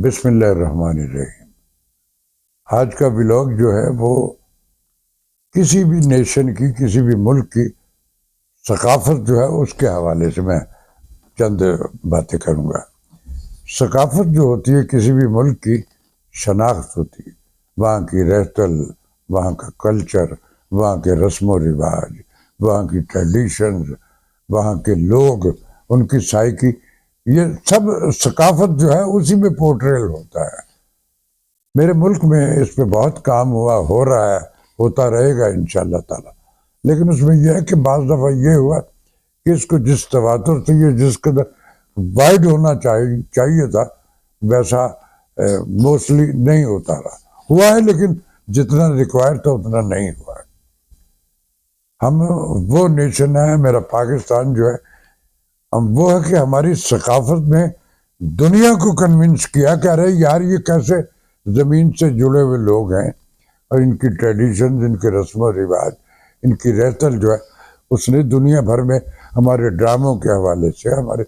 بسم اللہ الرحمن الرحیم۔ آج کا ولاگ جو ہے وہ کسی بھی نیشن کی، کسی بھی ملک کی ثقافت جو ہے اس کے حوالے سے میں چند باتیں کروں گا۔ ثقافت جو ہوتی ہے کسی بھی ملک کی شناخت ہوتی ہے، وہاں کی رہتل، وہاں کا کلچر، وہاں کے رسم و رواج، وہاں کی ٹریڈیشنز، وہاں کے لوگ، ان کی سائیکی، یہ سب ثقافت جو ہے اسی میں پورٹریل ہوتا ہے۔ میرے ملک میں اس پہ بہت کام ہوا، ہو رہا ہے، ہوتا رہے گا انشاءاللہ تعالی۔ لیکن اس میں یہ ہے کہ بعض دفعہ یہ ہوا کہ اس کو جس تواتر سے یہ جس قدر وائڈ ہونا چاہیے تھا ویسا موسٹلی نہیں ہوتا رہا۔ ہوا ہے لیکن جتنا ریکوائر تھا اتنا نہیں ہوا ہے۔ ہم وہ نیشن ہے، میرا پاکستان جو ہے، ہم وہ ہے کہ ہماری ثقافت میں دنیا کو کنونس کیا کہ ارے یار یہ کیسے زمین سے جڑے ہوئے لوگ ہیں، اور ان کی ٹریڈیشنز، ان کے رسم و رواج، ان کی رہتل جو ہے اس نے دنیا بھر میں ہمارے ڈراموں کے حوالے سے، ہمارے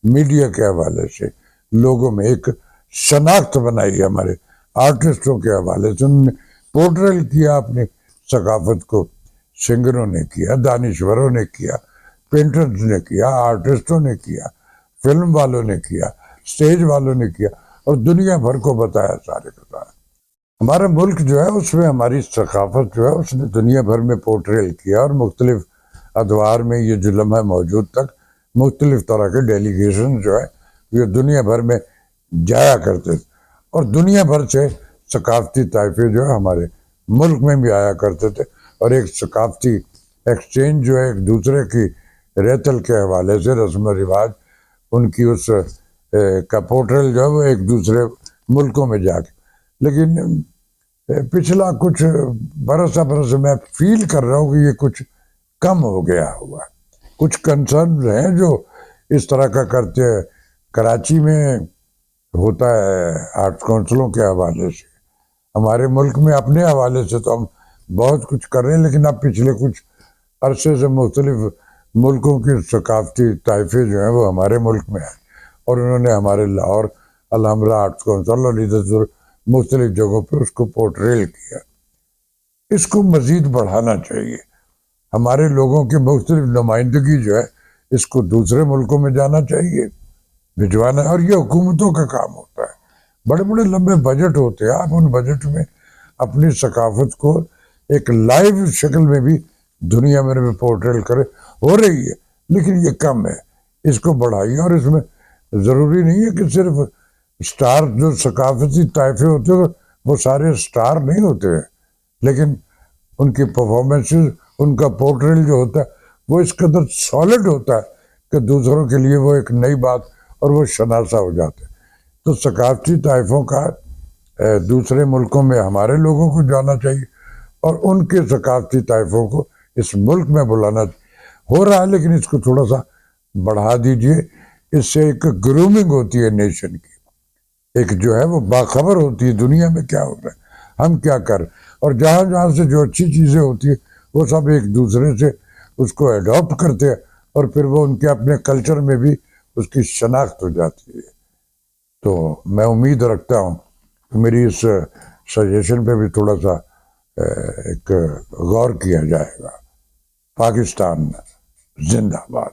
میڈیا کے حوالے سے لوگوں میں ایک شناخت بنائی ہے۔ ہمارے آرٹسٹوں کے حوالے سے انہوں نے پورٹریل کیا اپنی ثقافت کو، سنگروں نے کیا، دانشوروں نے کیا، پینٹرز نے کیا، آرٹسٹوں نے کیا، فلم والوں نے کیا، اسٹیج والوں نے کیا، اور دنیا بھر کو بتایا سارے کا سارا۔ ہمارا ملک جو ہے اس میں ہماری ثقافت جو ہے اس نے دنیا بھر میں پورٹریل کیا، اور مختلف ادوار میں یہ جو لمحہ موجود تک مختلف طرح کے ڈیلیگیشن جو ہے یہ دنیا بھر میں جایا کرتے تھے، اور دنیا بھر سے ثقافتی طائفے جو ہے ہمارے ملک میں بھی آیا کرتے تھے، اور ایک ثقافتی ایکسچینج جو ہے ایک دوسرے کی رہتل کے حوالے سے، رسم و رواج، ان کی اس کا پورٹریل جو ہے وہ ایک دوسرے ملکوں میں جا کے۔ لیکن پچھلا کچھ برس میں فیل کر رہا ہوں کہ یہ کچھ کم ہو گیا ہوا ہے۔ کچھ کنسرن ہیں جو اس طرح کا کرتے ہیں۔ کراچی میں ہوتا ہے آرٹس کونسلوں کے حوالے سے، ہمارے ملک میں اپنے حوالے سے تو ہم بہت کچھ کر رہے ہیں، لیکن اب پچھلے کچھ عرصے سے مختلف ملکوں کے ثقافتی طائفے جو ہیں وہ ہمارے ملک میں ہیں، اور انہوں نے ہمارے لاہور الحمرہ آرٹس کونسل اور ادھر مختلف جگہوں پہ اس کو پورٹریل کیا۔ اس کو مزید بڑھانا چاہیے، ہمارے لوگوں کی مختلف نمائندگی جو ہے اس کو دوسرے ملکوں میں جانا چاہیے، بھجوانا، اور یہ حکومتوں کا کام ہوتا ہے۔ بڑے بڑے لمبے بجٹ ہوتے ہیں، آپ ان بجٹ میں اپنی ثقافت کو ایک لائیو شکل میں بھی دنیا میں پورٹریل کرے، ہو رہی ہے لیکن یہ کم ہے، اس کو بڑھائیے۔ اور اس میں ضروری نہیں ہے کہ صرف سٹار جو ثقافتی طائفے ہوتے ہیں وہ سارے سٹار نہیں ہوتے ہیں، لیکن ان کی پرفارمنسز، ان کا پورٹریل جو ہوتا ہے وہ اس قدر سالڈ ہوتا ہے کہ دوسروں کے لیے وہ ایک نئی بات اور وہ شناسہ ہو جاتے ہیں۔ تو ثقافتی طائفوں کا دوسرے ملکوں میں ہمارے لوگوں کو جانا چاہیے، اور ان کے ثقافتی طائفوں کو اس ملک میں بلانا ہو رہا ہے، لیکن اس کو تھوڑا سا بڑھا دیجئے۔ اس سے ایک گرومنگ ہوتی ہے نیشن کی، ایک جو ہے وہ باخبر ہوتی ہے دنیا میں کیا ہو رہا ہے، ہم کیا کر، اور جہاں جہاں سے جو اچھی چیزیں ہوتی ہیں وہ سب ایک دوسرے سے اس کو ایڈاپٹ کرتے ہیں، اور پھر وہ ان کے اپنے کلچر میں بھی اس کی شناخت ہو جاتی ہے۔ تو میں امید رکھتا ہوں کہ میری اس سجیشن پہ بھی تھوڑا سا ایک غور کیا جائے گا۔ پاکستان زندہ باد۔